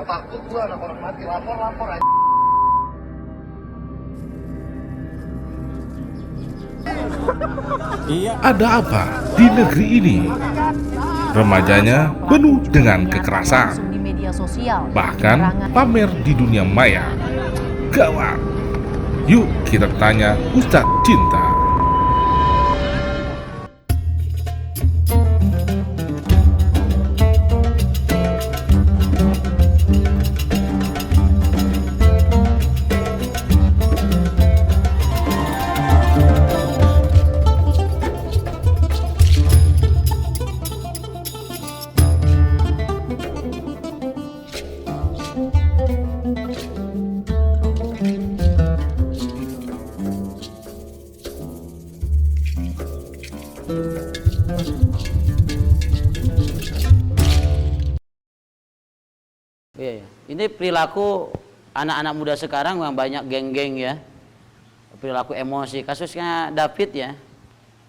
takut gua anak orang mati, lapor aja. Ada apa di negeri ini? Remajanya penuh dengan kekerasan, di media sosial, bahkan pamer di dunia maya. Gawat! Yuk kita tanya Ustadz Cinta. Iya. Ini perilaku anak-anak muda sekarang yang banyak geng-geng ya, perilaku emosi. Kasusnya David ya,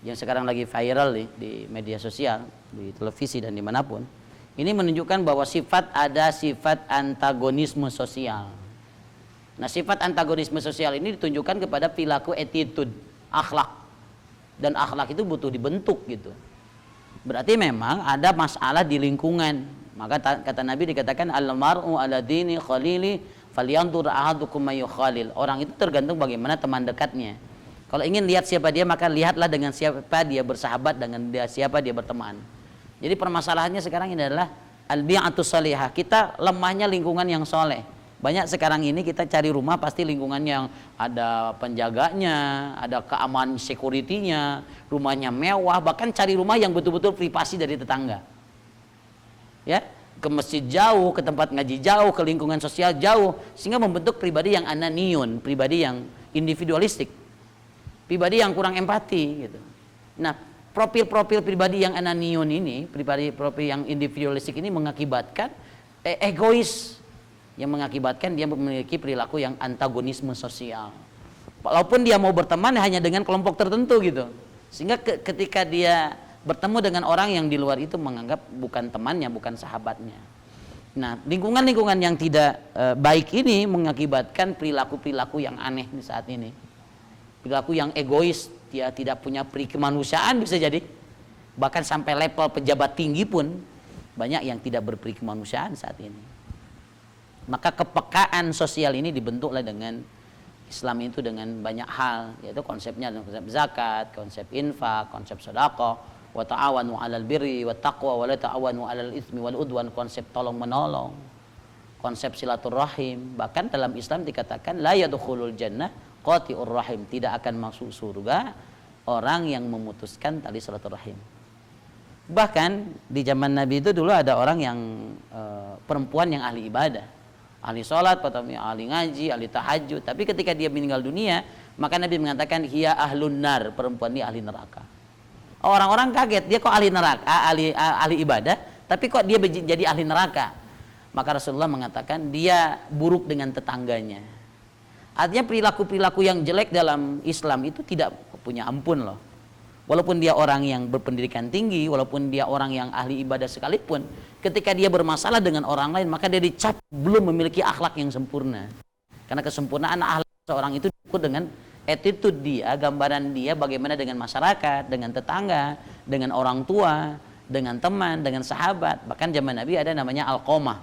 yang sekarang lagi viral di media sosial, di televisi dan dimanapun. Ini menunjukkan bahwa ada sifat antagonisme sosial. Nah, sifat antagonisme sosial ini ditunjukkan kepada perilaku attitude, akhlak. Dan akhlak itu butuh dibentuk gitu. Berarti memang ada masalah di lingkungan. Maka kata Nabi dikatakan al-mar'u ala dini khalili falyanzur ahadukum may yukhalil. Orang itu tergantung bagaimana teman dekatnya. Kalau ingin lihat siapa dia, maka lihatlah dengan siapa dia bersahabat, dengan siapa dia berteman. Jadi permasalahannya sekarang ini adalah al-bi'atus salihah. Kita lemahnya lingkungan yang soleh. Banyak sekarang ini kita cari rumah pasti lingkungan yang ada penjaganya, ada keamanan security-nya, rumahnya mewah, bahkan cari rumah yang betul-betul privasi dari tetangga. Ya, ke masjid jauh, ke tempat ngaji jauh, ke lingkungan sosial jauh, sehingga membentuk pribadi yang ananiun, pribadi yang individualistik, pribadi yang kurang empati gitu. Nah, profil-profil pribadi yang ananiun ini, pribadi yang individualistik ini mengakibatkan egois, yang mengakibatkan dia memiliki perilaku yang antagonisme sosial. Walaupun dia mau berteman hanya dengan kelompok tertentu gitu, sehingga ketika dia bertemu dengan orang yang di luar itu menganggap bukan temannya, bukan sahabatnya. Nah, lingkungan-lingkungan yang tidak baik ini mengakibatkan perilaku-perilaku yang aneh di saat ini. Perilaku yang egois, dia tidak punya peri kemanusiaan bisa jadi. Bahkan sampai level pejabat tinggi pun banyak yang tidak berperi kemanusiaan saat ini. Maka kepekaan sosial ini dibentuklah dengan Islam itu dengan banyak hal, yaitu konsepnya konsep zakat, konsep infak, konsep sedekah, wa ta'awanu 'alal birri wat taqwa wa la ta'awanu 'alal itsmi wal udwan, konsep tolong menolong, konsep silaturahim. Bahkan dalam Islam dikatakan la yadkhulul jannah qati'ur rahim, tidak akan masuk surga orang yang memutuskan tali silaturahim. Bahkan di zaman Nabi itu dulu ada orang yang perempuan yang ahli ibadah, ahli sholat, ahli ngaji, ahli tahajud. Tapi ketika dia meninggal dunia, maka Nabi mengatakan hiya ahlun nar, perempuan ini ahli neraka. Orang-orang kaget, dia kok ahli neraka, ahli ibadah, tapi kok dia jadi ahli neraka? Maka Rasulullah mengatakan dia buruk dengan tetangganya. Artinya perilaku-perilaku yang jelek dalam Islam itu tidak punya ampun loh. Walaupun dia orang yang berpendidikan tinggi, walaupun dia orang yang ahli ibadah sekalipun, ketika dia bermasalah dengan orang lain, maka dia dicap belum memiliki akhlak yang sempurna. Karena kesempurnaan akhlak seorang itu diukur dengan attitude dia, gambaran dia bagaimana dengan masyarakat, dengan tetangga, dengan orang tua, dengan teman, dengan sahabat. Bahkan zaman Nabi ada namanya Alqamah.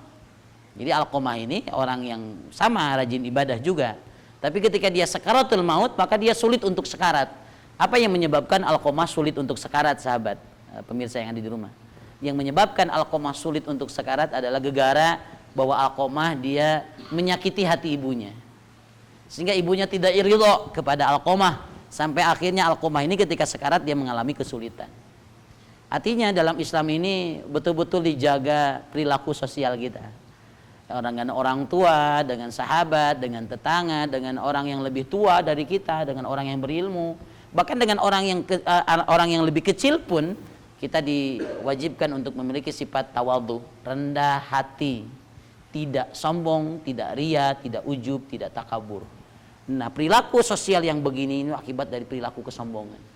Jadi Alqamah ini orang yang sama rajin ibadah juga. Tapi ketika dia sakaratul maut, maka dia sulit untuk sekarat. Apa yang menyebabkan Alqamah sulit untuk sekarat, sahabat pemirsa yang ada di rumah? Yang menyebabkan Alqamah sulit untuk sekarat adalah gegara bahwa Alqamah dia menyakiti hati ibunya, sehingga ibunya tidak ridho kepada Alqamah, sampai akhirnya Alqamah ini ketika sekarat dia mengalami kesulitan. Artinya dalam Islam ini betul-betul dijaga perilaku sosial kita, dengan orang tua, dengan sahabat, dengan tetangga, dengan orang yang lebih tua dari kita, dengan orang yang berilmu, bahkan dengan orang yang lebih kecil pun kita diwajibkan untuk memiliki sifat tawadhu, rendah hati, tidak sombong, tidak ria, tidak ujub, tidak takabur. Nah, perilaku sosial yang begini ini akibat dari perilaku kesombongan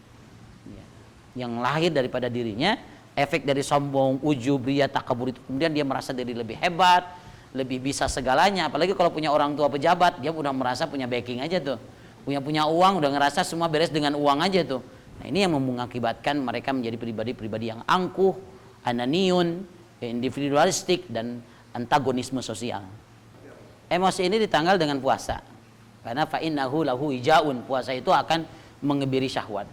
yang lahir daripada dirinya, efek dari sombong, ujub, ria, takabur itu kemudian dia merasa diri lebih hebat, lebih bisa segalanya. Apalagi kalau punya orang tua pejabat, dia udah merasa punya backing aja tuh. Punya uang, udah ngerasa semua beres dengan uang aja tuh. Nah ini yang mengakibatkan mereka menjadi pribadi-pribadi yang angkuh, ananiun, individualistik, dan antagonisme sosial. Emosi ini ditanggal dengan puasa. Karena fa'innahu lahu ijaun, puasa itu akan mengebiri syahwat.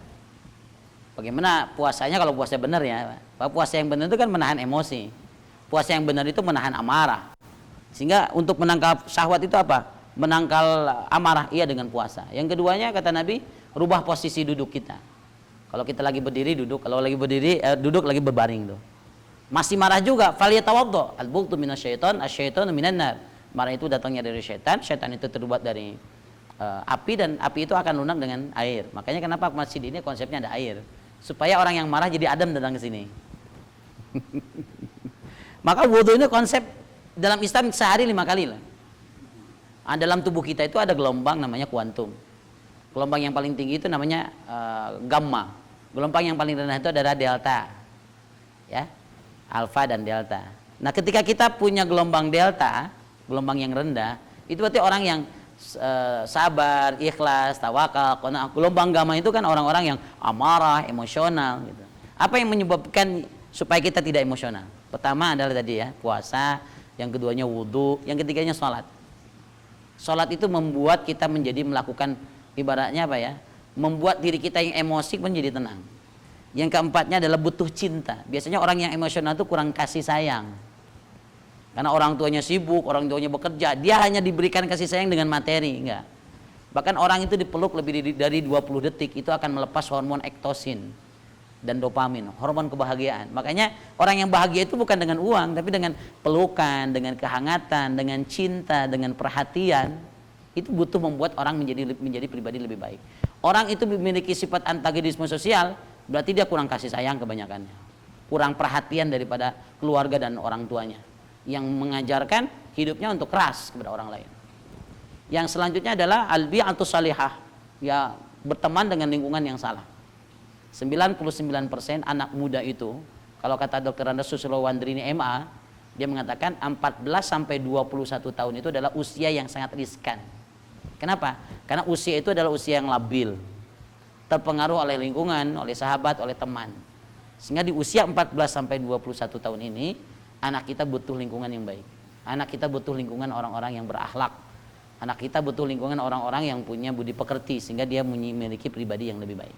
Bagaimana puasanya kalau puasa benar ya? Puasa yang benar itu kan menahan emosi. Puasa yang benar itu menahan amarah. Sehingga untuk menangkal syahwat itu apa? Menangkal amarah iya dengan puasa. Yang keduanya kata Nabi, rubah posisi duduk kita. Kalau kita lagi berdiri duduk, kalau lagi berdiri duduk lagi berbaring tuh. Masih marah juga, falyatawaddo. Al-bughdu minasyaiton, asyaitonu minan nar. Marah itu datangnya dari syaitan, syaitan itu terbuat dari api, dan api itu akan lunak dengan air. Makanya kenapa masjid ini konsepnya ada air, supaya orang yang marah jadi adem datang ke sini. Maka wudu ini konsep dalam Islam sehari 5 kali lah. Dalam tubuh kita itu ada gelombang namanya kuantum. Gelombang yang paling tinggi itu namanya gamma. Gelombang yang paling rendah itu adalah delta. Ya. Alfa dan delta. Nah, ketika kita punya gelombang delta, gelombang yang rendah, itu berarti orang yang sabar, ikhlas, tawakal. Gelombang gamma itu kan orang-orang yang amarah, emosional gitu. Apa yang menyebabkan supaya kita tidak emosional? Pertama adalah tadi ya, puasa, yang keduanya wudu, yang ketiganya sholat. Sholat itu membuat kita menjadi melakukan ibaratnya apa ya? Membuat diri kita yang emosi menjadi tenang. Yang keempatnya adalah butuh cinta. Biasanya orang yang emosional itu kurang kasih sayang. Karena orang tuanya sibuk, orang tuanya bekerja, dia hanya diberikan kasih sayang dengan materi, enggak. Bahkan orang itu dipeluk lebih dari 20 detik itu akan melepas hormon ektosin dan dopamin, hormon kebahagiaan. Makanya orang yang bahagia itu bukan dengan uang, tapi dengan pelukan, dengan kehangatan, dengan cinta, dengan perhatian. Itu butuh membuat orang menjadi pribadi lebih baik. Orang itu memiliki sifat antagonisme sosial, berarti dia kurang kasih sayang kebanyakannya. Kurang perhatian daripada keluarga dan orang tuanya, yang mengajarkan hidupnya untuk keras kepada orang lain. Yang selanjutnya adalah albi'atus salihah, ya berteman dengan lingkungan yang salah. 99% anak muda itu, kalau kata Dr. Randa Susilo-Wandrini MA, dia mengatakan 14 sampai 21 tahun itu adalah usia yang sangat riskan. Kenapa? Karena usia itu adalah usia yang labil, terpengaruh oleh lingkungan, oleh sahabat, oleh teman. Sehingga di usia 14 sampai 21 tahun ini, anak kita butuh lingkungan yang baik. Anak kita butuh lingkungan orang-orang yang berakhlak. Anak kita butuh lingkungan orang-orang yang punya budi pekerti, sehingga dia memiliki pribadi yang lebih baik.